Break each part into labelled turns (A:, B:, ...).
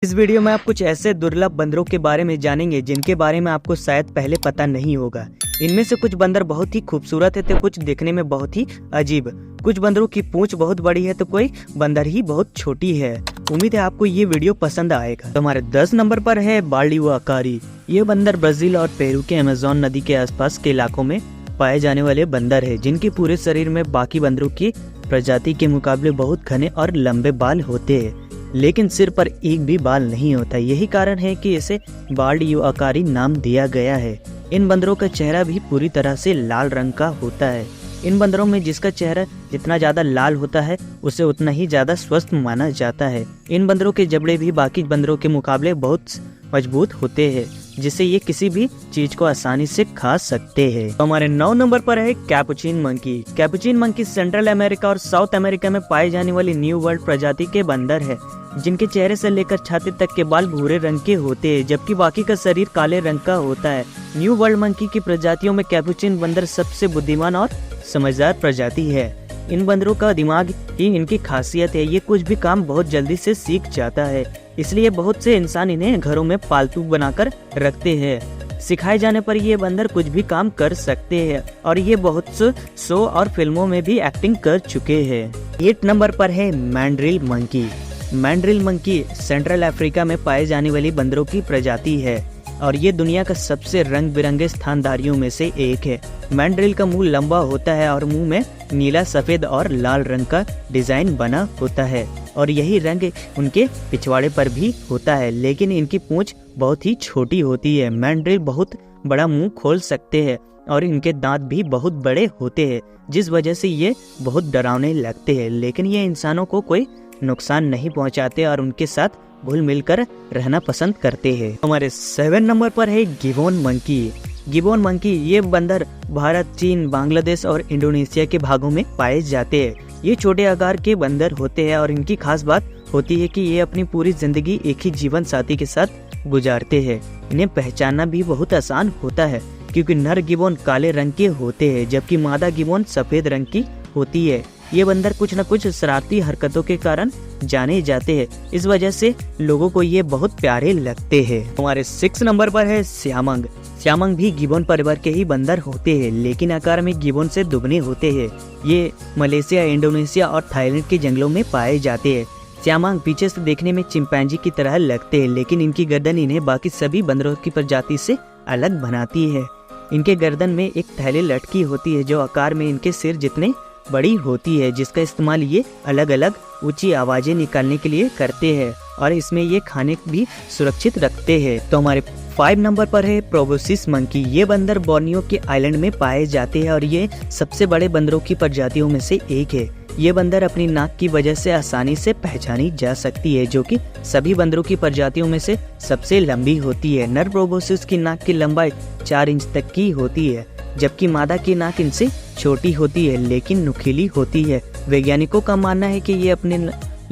A: इस वीडियो में आप कुछ ऐसे दुर्लभ बंदरों के बारे में जानेंगे जिनके बारे में आपको शायद पहले पता नहीं होगा। इनमें से कुछ बंदर बहुत ही खूबसूरत है तो कुछ देखने में बहुत ही अजीब। कुछ बंदरों की पूंछ बहुत बड़ी है तो कोई बंदर ही बहुत छोटी है। उम्मीद है आपको ये वीडियो पसंद आएगा। तो हमारे 10 नंबर पर है बाल्डियो आकारी। ये बंदर ब्राजील और पेरू के अमेज़न नदी के आसपास के इलाकों में पाए जाने वाले बंदर है, जिनके पूरे शरीर में बाकी बंदरों की प्रजाति के मुकाबले बहुत घने और लंबे बाल होते हैं, लेकिन सिर पर एक भी बाल नहीं होता। यही कारण है कि इसे बाल्डियो आकारी नाम दिया गया है। इन बंदरों का चेहरा भी पूरी तरह से लाल रंग का होता है। इन बंदरों में जिसका चेहरा जितना ज्यादा लाल होता है उसे उतना ही ज्यादा स्वस्थ माना जाता है। इन बंदरों के जबड़े भी बाकी बंदरों के मुकाबले बहुत मजबूत होते हैं, जिससे ये किसी भी चीज को आसानी से खा सकते हैं। तो हमारे 9 नंबर पर है Capuchin monkey. Capuchin monkey central America और साउथ अमेरिका में पाई जाने वाली न्यू वर्ल्ड प्रजाति के बंदर है, जिनके चेहरे से लेकर छाती तक के बाल भूरे रंग के होते हैं, जबकि बाकी का शरीर काले रंग का होता है। न्यू वर्ल्ड मंकी की प्रजातियों में कैपुचिन बंदर सबसे बुद्धिमान और समझदार प्रजाति है। इन बंदरों का दिमाग ही इनकी खासियत है। ये कुछ भी काम बहुत जल्दी से सीख जाता है, इसलिए बहुत से इंसान इन्हें घरों में पालतू बनाकर रखते हैं। सिखाए जाने पर ये बंदर कुछ भी काम कर सकते हैं और ये बहुत से शो और फिल्मों में भी एक्टिंग कर चुके हैं। 8 नंबर पर है mandrill monkey. Mandrill monkey central Africa में पाए जाने वाली बंदरों की प्रजाति है और ये दुनिया का सबसे रंग बिरंगे स्थानधारियों में से एक है। मैंड्रिल का मुंह लंबा होता है और मुंह में नीला, सफेद और लाल रंग का डिजाइन बना होता है और यही रंग उनके पिछवाड़े पर भी होता है, लेकिन इनकी पूंछ बहुत ही छोटी होती है। मैंड्रिल बहुत बड़ा मुंह खोल सकते हैं और इनके दांत भी बहुत बड़े होते हैं, जिस वजह से ये बहुत डरावने लगते हैं, लेकिन ये इंसानों को कोई नुकसान नहीं पहुंचाते और उनके साथ घुल मिलकर रहना पसंद करते हैं। हमारे 7 नंबर पर है गिबोन मंकी। गिबोन मंकी ये बंदर भारत, चीन, बांग्लादेश और इंडोनेशिया के भागों में पाए जाते हैं। ये छोटे आकार के बंदर होते हैं और इनकी खास बात होती है कि ये अपनी पूरी जिंदगी एक ही जीवन साथी के साथ गुजारते हैं। इन्हें पहचानना भी बहुत आसान होता है, क्योंकि नर गिबोन काले रंग के होते हैं जबकि मादा गिबोन सफेद रंग की होती है। ये बंदर कुछ न कुछ शरारती हरकतों के कारण जाने जाते हैं, इस वजह से लोगों को ये बहुत प्यारे लगते हैं। हमारे 6 नंबर पर है श्यामंग। श्यामंग भी गिबोन परिवार के ही बंदर होते हैं, लेकिन आकार में गिबोन से दुगने होते हैं। ये मलेशिया, इंडोनेशिया और थाईलैंड के जंगलों में पाए जाते हैं। श्यामंग पीछे से देखने में चिंपैंजी की तरह लगते हैं, लेकिन इनकी गर्दन इन्हें बाकी सभी बंदरों की प्रजाति से अलग बनाती है। इनके गर्दन में एक थैली लटकी होती है जो आकार में इनके सिर जितने बड़ी होती है, जिसका इस्तेमाल ये अलग अलग ऊंची आवाजें निकालने के लिए करते हैं और इसमें ये खाने भी सुरक्षित रखते हैं। तो हमारे 5 नंबर पर है प्रोबोसिस मंकी। ये बंदर बोर्नियो के आइलैंड में पाए जाते हैं और ये सबसे बड़े बंदरों की प्रजातियों में से एक है। ये बंदर अपनी नाक की वजह से आसानी से पहचानी जा सकती है, जो कि सभी बंदरों की प्रजातियों में से सबसे लंबी होती है। नर प्रोबोसिस की नाक की लंबाई 4 इंच तक की होती है, जबकि मादा की नाक इनसे छोटी होती है लेकिन नुकीली होती है। वैज्ञानिकों का मानना है कि ये अपने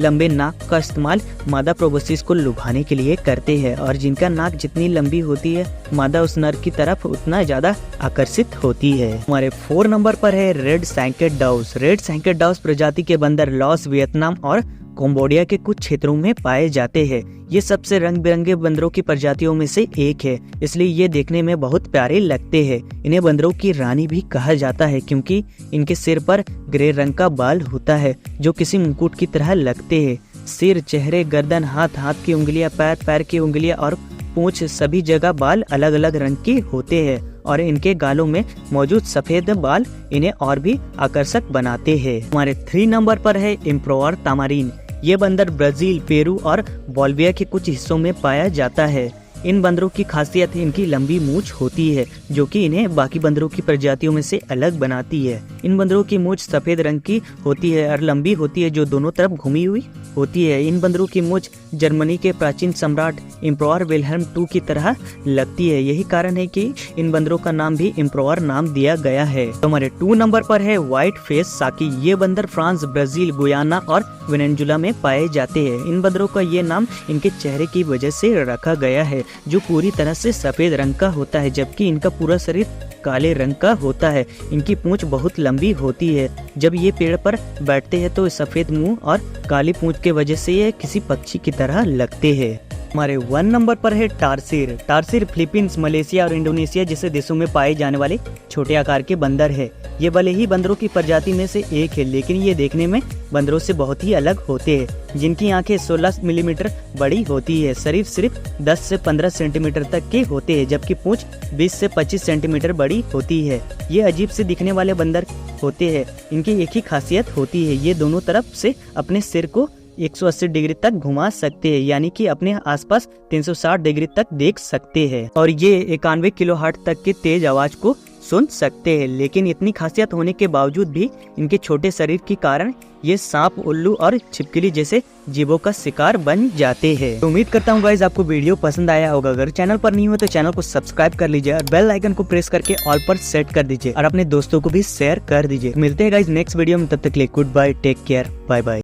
A: लंबे नाक का इस्तेमाल मादा प्रोबोसिस को लुभाने के लिए करते हैं और जिनका नाक जितनी लंबी होती है मादा उस नर की तरफ उतना ज्यादा आकर्षित होती है। हमारे 4 नंबर पर है रेड सैंकेड डाउस। रेड सैंकेड डाउस प्रजाति के बंदर लाओस, वियतनाम और कंबोडिया के कुछ क्षेत्रों में पाए जाते हैं। ये सबसे रंग बिरंगे बंदरों की प्रजातियों में से एक है, इसलिए ये देखने में बहुत प्यारे लगते हैं। इन्हें बंदरों की रानी भी कहा जाता है, क्योंकि इनके सिर पर ग्रे रंग का बाल होता है जो किसी मुकुट की तरह लगते हैं। सिर, चेहरे, गर्दन, हाथ, हाथ की उंगलियां, पैर, पैर की उंगलियां और पूंछ सभी जगह बाल अलग अलग रंग के होते हैं और इनके गालों में मौजूद सफेद बाल इन्हें और भी आकर्षक बनाते हैं। हमारे 3 नंबर पर है एम्परर तामारिन। ये बंदर ब्राजील, पेरू और बोलिविया के कुछ हिस्सों में पाया जाता है। इन बंदरों की खासियत इनकी लंबी मूंछ होती है, जो कि इन्हें बाकी बंदरों की प्रजातियों में से अलग बनाती है। इन बंदरों की मूंछ सफेद रंग की होती है और लंबी होती है, जो दोनों तरफ घुमी हुई होती है। इन बंदरों की मूंछ जर्मनी के प्राचीन सम्राट एम्परर विल्हेल्म II की तरह लगती है। यही कारण है कि इन बंदरों का नाम भी एम्परर नाम दिया गया है। तो हमारे 2 नंबर पर है व्हाइट फेस साकी। ये बंदर फ्रांस, ब्राजील, गुयाना और वेनेजुला में पाए जाते हैं। इन बंदरों का ये नाम इनके चेहरे की वजह से रखा गया है, जो पूरी तरह से सफेद रंग का होता है, जबकि इनका पूरा शरीर काले रंग का होता है। इनकी पूंछ बहुत लंबी होती है। जब ये पेड़ पर बैठते हैं तो सफेद मुंह और काली पूंछ के वजह से ये किसी पक्षी की तरह लगते हैं। हमारे 1 नंबर पर है टारसीर। टारसीर फिलीपींस, मलेशिया और इंडोनेशिया जैसे देशों में पाए जाने वाले छोटे आकार के बंदर है। ये भले ही बंदरों की प्रजाति में से एक है, लेकिन ये देखने में बंदरों से बहुत ही अलग होते हैं। जिनकी आंखें 16 मिलीमीटर बड़ी होती है। शरीर सिर्फ 10 से 15 सेंटीमीटर तक के होते हैं, जबकि पूंछ 20 से 25 सेंटीमीटर बड़ी होती है। ये अजीब से दिखने वाले बंदर होते हैं। इनकी एक ही खासियत होती है, ये दोनों तरफ से अपने सिर को 180 डिग्री तक घुमा सकते हैं, यानी कि अपने आसपास 360 डिग्री तक देख सकते हैं। और ये 91 किलोहर्ट्ज तक के तेज आवाज को सुन सकते हैं। लेकिन इतनी खासियत होने के बावजूद भी इनके छोटे शरीर के कारण ये सांप, उल्लू और छिपकली जैसे जीवों का शिकार बन जाते हैं। तो उम्मीद करता हूँ गाइज आपको वीडियो पसंद आया होगा। अगर चैनल पर नहीं हो तो चैनल को सब्सक्राइब कर लीजिए और बेल आइकन को प्रेस करके ऑल पर सेट कर दीजिए और अपने दोस्तों को भी शेयर कर दीजिए। मिलते हैं गाइज नेक्स्ट वीडियो में, तब तक के लिए goodbye, take care, bye bye.